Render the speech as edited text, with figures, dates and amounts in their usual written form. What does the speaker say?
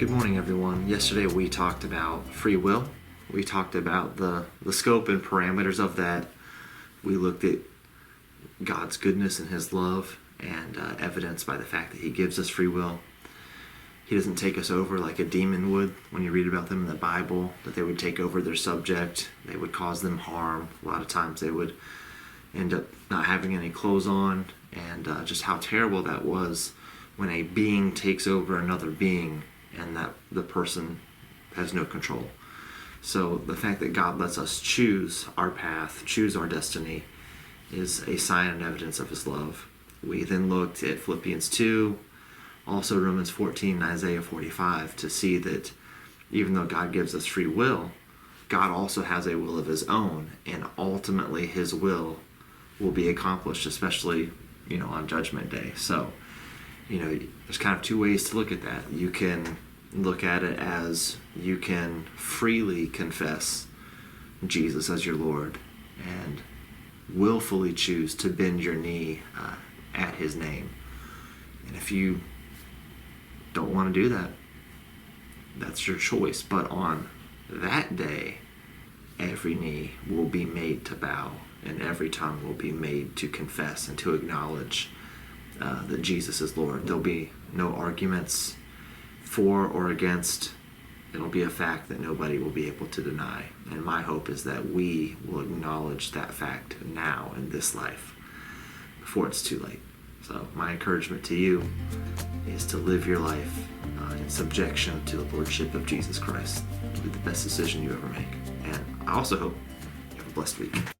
Good morning, everyone. Yesterday we talked about free will. We talked about the scope and parameters of that. We looked at God's goodness and His love, and evidenced by the fact that He gives us free will. He doesn't take us over like a demon would. When you read about them in the Bible, that they would take over their subject, they would cause them harm. A lot of times they would end up not having any clothes on, and just how terrible that was when a being takes over another being and that the person has no control. So the fact that God lets us choose our path, choose our destiny, is a sign and evidence of His love. We then looked at Philippians 2, also Romans 14 and Isaiah 45, to see that even though God gives us free will, God also has a will of His own, and ultimately His will be accomplished, especially, on Judgment Day. So, there's kind of two ways to look at that. You can look at it as you can freely confess Jesus as your Lord and willfully choose to bend your knee at His name. And if you don't want to do that, that's your choice. But on that day, every knee will be made to bow, and every tongue will be made to confess and to acknowledge that Jesus is Lord. There'll be no arguments for or against. It'll be a fact that nobody will be able to deny. And my hope is that we will acknowledge that fact now in this life before it's too late. So my encouragement to you is to live your life in subjection to the Lordship of Jesus Christ. It'll be the best decision you ever make. And I also hope you have a blessed week.